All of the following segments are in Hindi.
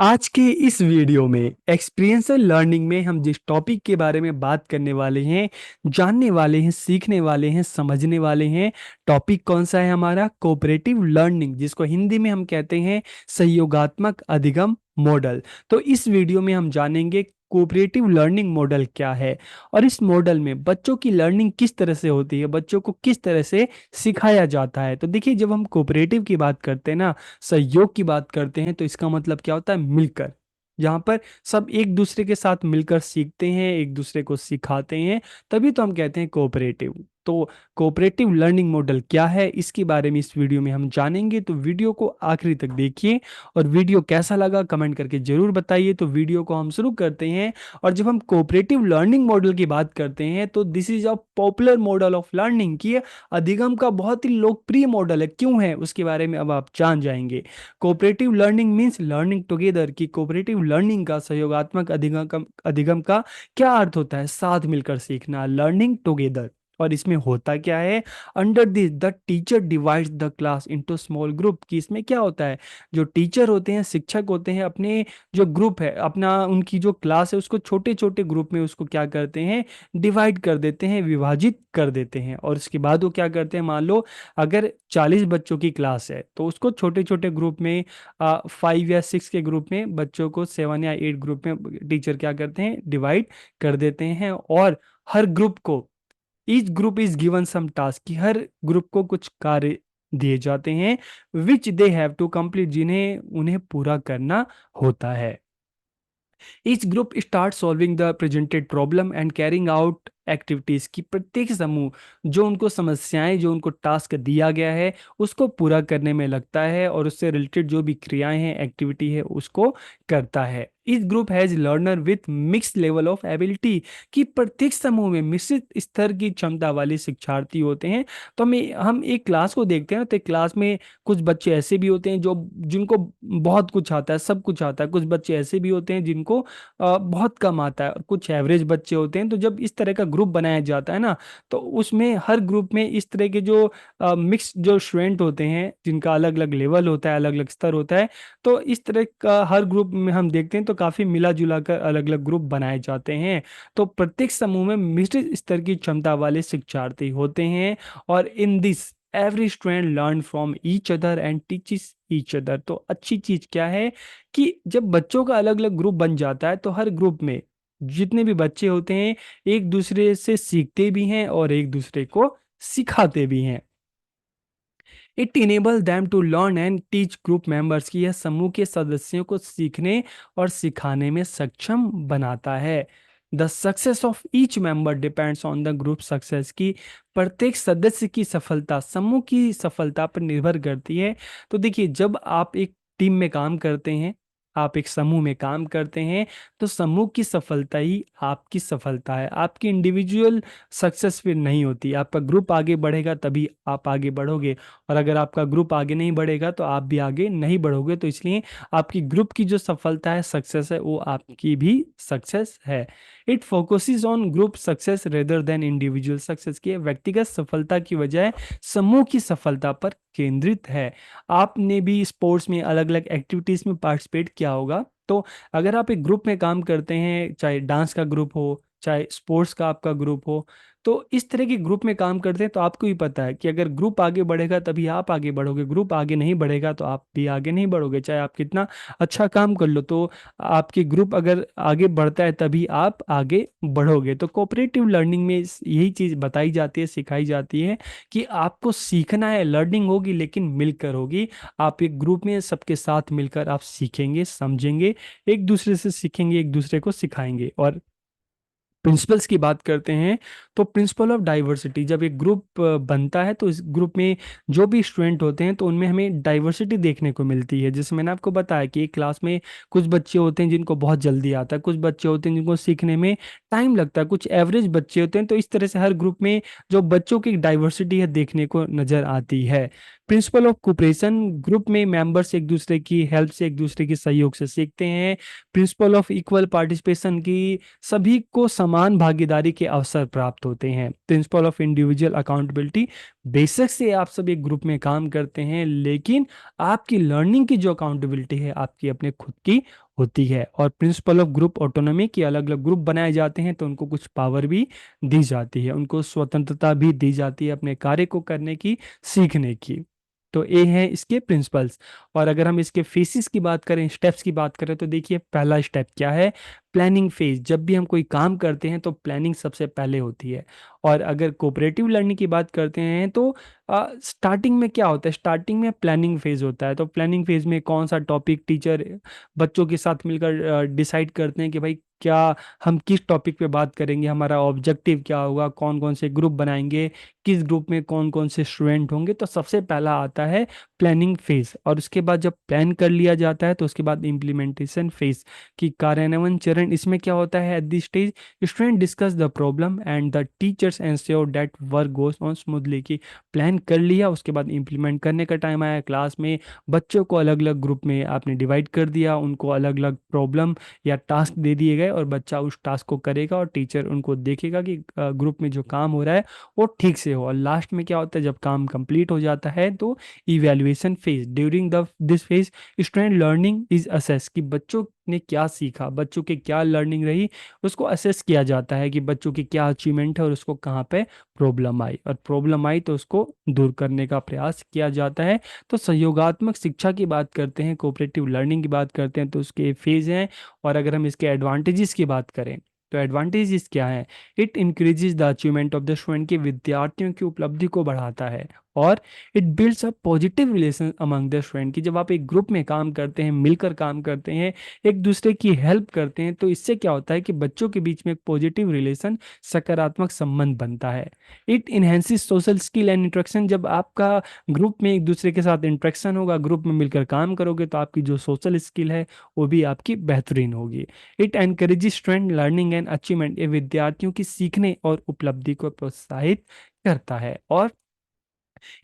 आज के इस वीडियो में एक्सपीरियंशियल लर्निंग में हम जिस टॉपिक के बारे में बात करने वाले हैं, जानने वाले हैं, सीखने वाले हैं, समझने वाले हैं। टॉपिक कौन सा है हमारा? कोऑपरेटिव लर्निंग, जिसको हिंदी में हम कहते हैं सहयोगात्मक अधिगम मॉडल। तो इस वीडियो में हम जानेंगे कोऑपरेटिव लर्निंग मॉडल क्या है और इस मॉडल में बच्चों की लर्निंग किस तरह से होती है, बच्चों को किस तरह से सिखाया जाता है। तो देखिए, जब हम कोऑपरेटिव की बात करते हैं ना, सहयोग की बात करते हैं, तो इसका मतलब क्या होता है? मिलकर। जहां पर सब एक दूसरे के साथ मिलकर सीखते हैं, एक दूसरे को सिखाते हैं, तभी तो हम कहते हैं कोऑपरेटिव। तो कोऑपरेटिव लर्निंग मॉडल क्या है, इसके बारे में इस वीडियो में हम जानेंगे। तो वीडियो को आखिरी तक देखिए और वीडियो कैसा लगा कमेंट करके जरूर बताइए। तो वीडियो को हम शुरू करते हैं। और जब हम कोऑपरेटिव लर्निंग मॉडल की बात करते हैं तो this is a popular model of learning, की अधिगम का बहुत ही लोकप्रिय मॉडल है। क्यों है उसके बारे में अब आप जान जाएंगे। Cooperative learning means learning together. की कोऑपरेटिव लर्निंग का, सहयोगात्मक अधिगम का क्या अर्थ होता है? साथ मिलकर सीखना, लर्निंग टुगेदर। और इसमें होता क्या है? Under this the teacher divides the class into small group. की इसमें क्या होता है? जो टीचर होते हैं, शिक्षक होते हैं, अपने जो ग्रुप है, अपना उनकी जो क्लास है, उसको छोटे छोटे ग्रुप में उसको क्या करते हैं? डिवाइड कर देते हैं, विभाजित कर देते हैं। और उसके बाद वो क्या करते हैं? मान लो अगर 40 बच्चों की क्लास है तो उसको छोटे छोटे ग्रुप में, 5 या 6 के ग्रुप में, बच्चों को 7 या 8 ग्रुप में टीचर क्या करते हैं? डिवाइड कर देते हैं। और हर ग्रुप को, each group is given some task, कि हर ग्रुप को कुछ कार्य दिए जाते हैं, which they have to complete, जिन्हें उन्हें पूरा करना होता है। Each group start solving the presented problem and carrying out activities. की प्रत्येक समूह जो उनको समस्याएं, जो उनको टास्क दिया गया है, उसको पूरा करने में लगता है और उससे रिलेटेड जो भी क्रियाएं हैं, एक्टिविटी है, उसको करता है। इस group has learner with mix level of ability. कि प्रत्येक समूह में मिश्रित स्तर की क्षमता वाले शिक्षार्थी होते हैं। तो हम एक क्लास को देखते हैं ना, तो एक क्लास में कुछ बच्चे ऐसे भी होते हैं जो जिनको बहुत कुछ आता है, सब कुछ आता है। कुछ बच्चे ऐसे भी होते हैं जिनको बहुत कम आता है, और कुछ एवरेज बच्चे होते हैं। तो जब इस तरह का ग्रुप बनाया जाता है ना, तो उसमें हर ग्रुप में इस तरह के जो मिक्स जो स्टूडेंट होते हैं, जिनका अलग अलग लेवल होता है, अलग अलग स्तर होता है, तो इस तरह का हर ग्रुप में हम देखते हैं तो काफी मिला जुला कर अलग अलग ग्रुप बनाए जाते हैं। तो प्रत्येक समूह में मिश्रित स्तर की क्षमता वाले शिक्षार्थी होते हैं। और in this every student learn from each other and टीचिस each other. तो अच्छी चीज क्या है कि जब बच्चों का अलग अलग ग्रुप बन जाता है तो हर ग्रुप में जितने भी बच्चे होते हैं एक दूसरे से सीखते भी हैं और एक दूसरे को सिखाते भी हैं। It enable them to learn and teach group members. की यह समूह के सदस्यों को सीखने और सिखाने में सक्षम बनाता है। The success of each member depends on the group success. की प्रत्येक सदस्य की सफलता समूह की सफलता पर निर्भर करती है। तो देखिए, जब आप एक टीम में काम करते हैं, आप एक समूह में काम करते हैं, तो समूह की सफलता ही आपकी सफलता है। आपकी इंडिविजुअल सक्सेस फिर नहीं होती। आपका ग्रुप आगे बढ़ेगा तभी आप आगे बढ़ोगे, और अगर आपका ग्रुप आगे नहीं बढ़ेगा तो आप भी आगे नहीं बढ़ोगे। तो इसलिए आपकी ग्रुप की जो सफलता है, सक्सेस है, वो आपकी भी सक्सेस है। It focuses on group success rather than individual success. की व्यक्तिगत सफलता की बजाय समूह की सफलता पर केंद्रित है। आपने भी स्पोर्ट्स में अलग अलग एक्टिविटीज में पार्टिसिपेट किया होगा। तो अगर आप एक ग्रुप में काम करते हैं, चाहे डांस का ग्रुप हो, चाहे स्पोर्ट्स का आपका ग्रुप हो, तो इस तरह के ग्रुप में काम करते हैं तो आपको भी पता है कि अगर ग्रुप आगे बढ़ेगा तभी आप आगे बढ़ोगे, ग्रुप आगे नहीं बढ़ेगा तो आप भी आगे नहीं बढ़ोगे, चाहे आप कितना अच्छा काम कर लो। तो आपकी ग्रुप अगर आगे बढ़ता है तभी आप आगे बढ़ोगे। तो कोऑपरेटिव लर्निंग में यही चीज़ बताई जाती है, सिखाई जाती है कि आपको सीखना है, लर्निंग होगी लेकिन मिलकर होगी। आप एक ग्रुप में सबके साथ मिलकर आप सीखेंगे, समझेंगे, एक दूसरे से सीखेंगे, एक दूसरे को सिखाएंगे। और प्रिंसिपल्स की बात करते हैं तो प्रिंसिपल ऑफ डाइवर्सिटी, जब एक ग्रुप बनता है तो इस ग्रुप में जो भी स्टूडेंट होते हैं तो उनमें हमें डाइवर्सिटी देखने को मिलती है। जैसे मैंने आपको बताया कि एक क्लास में कुछ बच्चे होते हैं जिनको बहुत जल्दी आता है, कुछ बच्चे होते हैं जिनको सीखने में टाइम लगता है, कुछ एवरेज बच्चे होते हैं। तो इस तरह से हर ग्रुप में जो बच्चों की डाइवर्सिटी है देखने को नजर आती है। प्रिंसिपल ऑफ कोऑपरेशन, ग्रुप में मेंबर्स एक दूसरे की हेल्प से, एक दूसरे के सहयोग से सीखते हैं। प्रिंसिपल ऑफ इक्वल पार्टिसिपेशन, की सभी को समान भागीदारी के अवसर प्राप्त होते हैं। प्रिंसिपल ऑफ इंडिविजुअल अकाउंटेबिलिटी, बेशक से आप सब एक ग्रुप में काम करते हैं, लेकिन आपकी लर्निंग की जो अकाउंटेबिलिटी है आपकी अपने खुद की होती है। और प्रिंसिपल ऑफ ग्रुप ऑटोनॉमी की अलग अलग ग्रुप बनाए जाते हैं तो उनको कुछ पावर भी दी जाती है, उनको स्वतंत्रता भी दी जाती है अपने कार्य को करने की, सीखने की। तो ये है इसके प्रिंसिपल्स। और अगर हम इसके फेसिस की बात करें, स्टेप्स की बात करें, तो देखिए पहला स्टेप क्या है, प्लानिंग फेज। जब भी हम कोई काम करते हैं तो प्लानिंग सबसे पहले होती है। और अगर कोऑपरेटिव लर्निंग की बात करते हैं तो स्टार्टिंग में क्या होता है, स्टार्टिंग में प्लानिंग फेज होता है। तो प्लानिंग फेज में कौन सा टॉपिक टीचर बच्चों के साथ मिलकर डिसाइड करते हैं कि भाई क्या हम किस टॉपिक पे बात करेंगे, हमारा ऑब्जेक्टिव क्या होगा, कौन कौन से ग्रुप बनाएंगे, किस ग्रुप में कौन कौन से स्टूडेंट होंगे। तो सबसे पहला आता है प्लानिंग फेज। और उसके बाद जब प्लान कर लिया जाता है तो उसके बाद इम्प्लीमेंटेशन फेज की कार्यान्वयन चरण। इसमें क्या होता है, at this stage student discuss the problem and the teachers ensure that work goes on smoothly. की प्लान कर लिया, उसके बाद इम्प्लीमेंट करने का टाइम आया, क्लास में बच्चों को अलग अलग ग्रुप में आपने डिवाइड कर दिया, उनको अलग अलग प्रॉब्लम या टास्क दे दिए गए और बच्चा उस टास्क को करेगा और टीचर उनको देखेगा कि ग्रुप में जो काम हो रहा है वो ठीक से हो। और लास्ट में क्या होता है, जब काम कंप्लीट हो जाता है तो evaluation phase. During the this phase student learning is assess, कि बच्चों ने क्या सीखा, बच्चों की क्या लर्निंग रही, उसको असेस किया जाता है कि बच्चों की क्या अचीवमेंट है और उसको कहाँ पे प्रॉब्लम आई। और प्रॉब्लम आई तो उसको दूर करने का प्रयास किया जाता है। तो सहयोगात्मक शिक्षा की बात करते हैं, कोऑपरेटिव लर्निंग की बात करते हैं, तो उसके फेज हैं। और अगर हम इसके एडवांटेजेस की बात करें तो एडवांटेजेस क्या है, it increases the achievement of the student, के विद्यार्थियों की उपलब्धि को बढ़ाता है। और it builds a positive relation among the student, की जब आप एक ग्रुप में काम करते हैं, मिलकर काम करते हैं, एक दूसरे की हेल्प करते हैं, तो इससे क्या होता है कि बच्चों के बीच में एक पॉजिटिव रिलेशन, सकारात्मक संबंध बनता है। It enhances social skill and interaction. जब आपका ग्रुप में एक दूसरे के साथ इंटरेक्शन होगा, ग्रुप में मिलकर काम करोगे, तो आपकी जो सोशल स्किल है वो भी आपकी बेहतरीन होगी। It encourages student learning and achievement, ये विद्यार्थियों की सीखने और उपलब्धि को प्रोत्साहित करता है। और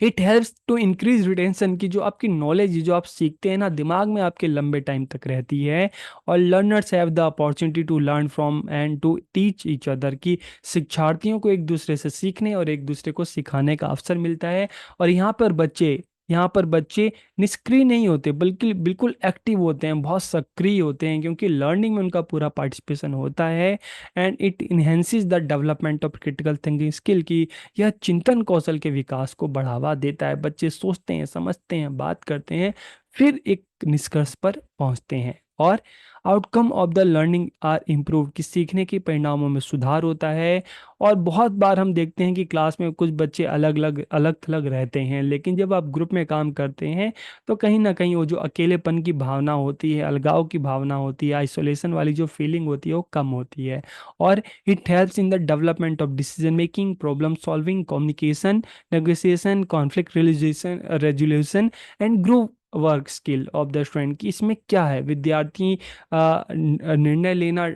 it helps to increase retention, की जो आपकी नॉलेज जो आप सीखते हैं ना, दिमाग में आपके लंबे टाइम तक रहती है। और learners have the opportunity to learn from and to teach each other, की शिक्षार्थियों को एक दूसरे से सीखने और एक दूसरे को सिखाने का अवसर मिलता है। और यहाँ पर बच्चे निष्क्रिय नहीं होते, बल्कि बिल्कुल एक्टिव होते हैं, बहुत सक्रिय होते हैं, क्योंकि लर्निंग में उनका पूरा पार्टिसिपेशन होता है। And it enhances the development of critical thinking skill, की यह चिंतन कौशल के विकास को बढ़ावा देता है। बच्चे सोचते हैं, समझते हैं, बात करते हैं, फिर एक निष्कर्ष पर पहुंचते हैं। और outcome of the learning are improve, कि सीखने के परिणामों में सुधार होता है। और बहुत बार हम देखते हैं कि क्लास में कुछ बच्चे अलग थलग रहते हैं, लेकिन जब आप ग्रुप में काम करते हैं तो कहीं ना कहीं वो जो अकेलेपन की भावना होती है, अलगाव की भावना होती है, आइसोलेशन वाली जो फीलिंग होती है वो कम होती है। और it helps in the development of decision making, problem solving, communication, negotiation, conflict resolution and group work skill of the student. की इसमें क्या है, विद्यार्थी निर्णय लेना,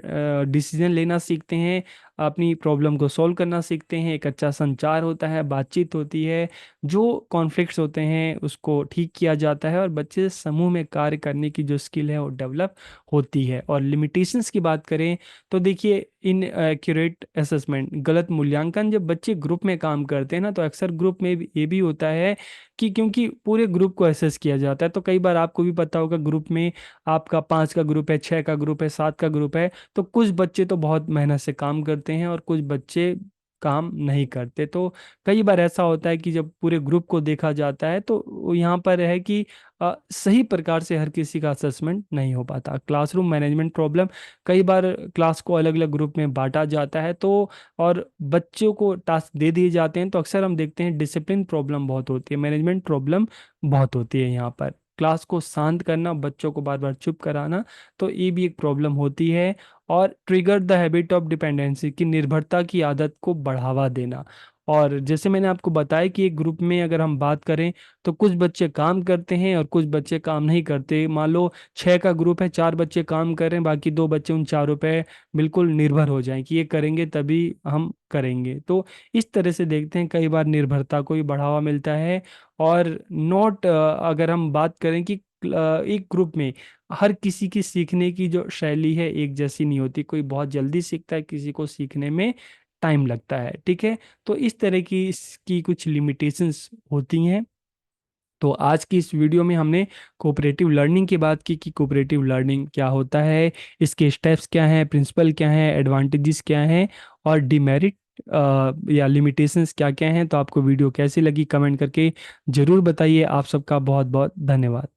डिसीजन लेना सीखते हैं, अपनी प्रॉब्लम को सॉल्व करना सीखते हैं, एक अच्छा संचार होता है, बातचीत होती है, जो कॉन्फ्लिक्ट्स होते हैं उसको ठीक किया जाता है, और बच्चे समूह में कार्य करने की जो स्किल है वो डेवलप होती है। और लिमिटेशंस की बात करें तो देखिए, इन एक्यूरेट असेसमेंट, गलत मूल्यांकन। जब बच्चे ग्रुप में काम करते हैं ना, तो अक्सर ग्रुप में ये भी होता है कि क्योंकि पूरे ग्रुप को असेस किया जाता है, तो कई बार आपको भी पता होगा, ग्रुप में आपका 5 का ग्रुप है, 6 का ग्रुप है, 7 का ग्रुप है, तो कुछ बच्चे तो बहुत मेहनत से काम करते हैं और कुछ बच्चे काम नहीं करते। तो कई बार ऐसा होता है कि जब पूरे ग्रुप को देखा जाता है तो यहाँ पर है कि सही प्रकार से हर किसी का असेसमेंट नहीं हो पाता। क्लासरूम मैनेजमेंट प्रॉब्लम, कई बार क्लास को अलग अलग ग्रुप में बांटा जाता है तो, और बच्चों को टास्क दे दिए जाते हैं, तो अक्सर हम देखते हैं डिसिप्लिन प्रॉब्लम बहुत होती है, मैनेजमेंट प्रॉब्लम बहुत होती है। यहाँ पर क्लास को शांत करना, बच्चों को बार बार चुप कराना, तो ये भी एक प्रॉब्लम होती है। और trigger the habit of dependency, की निर्भरता की आदत को बढ़ावा देना। और जैसे मैंने आपको बताया कि एक ग्रुप में अगर हम बात करें तो कुछ बच्चे काम करते हैं और कुछ बच्चे काम नहीं करते। मान लो 6 का ग्रुप है, 4 बच्चे काम कर रहे हैं, बाकी 2 बच्चे उन चारों पे बिल्कुल निर्भर हो जाएं कि ये करेंगे तभी हम करेंगे। तो इस तरह से देखते हैं, कई बार निर्भरता को भी बढ़ावा मिलता है। और नोट, अगर हम बात करें कि एक ग्रुप में हर किसी की सीखने की जो शैली है एक जैसी नहीं होती, कोई बहुत जल्दी सीखता है, किसी को सीखने में टाइम लगता है। ठीक है, तो इस तरह की इसकी कुछ लिमिटेशंस होती हैं। तो आज की इस वीडियो में हमने कोऑपरेटिव लर्निंग की बात की कि कोऑपरेटिव लर्निंग क्या होता है, इसके स्टेप्स क्या हैं, प्रिंसिपल क्या हैं, एडवांटेजेस क्या हैं, और डिमेरिट या लिमिटेशंस क्या क्या हैं। तो आपको वीडियो कैसी लगी कमेंट करके ज़रूर बताइए। आप सबका बहुत बहुत धन्यवाद।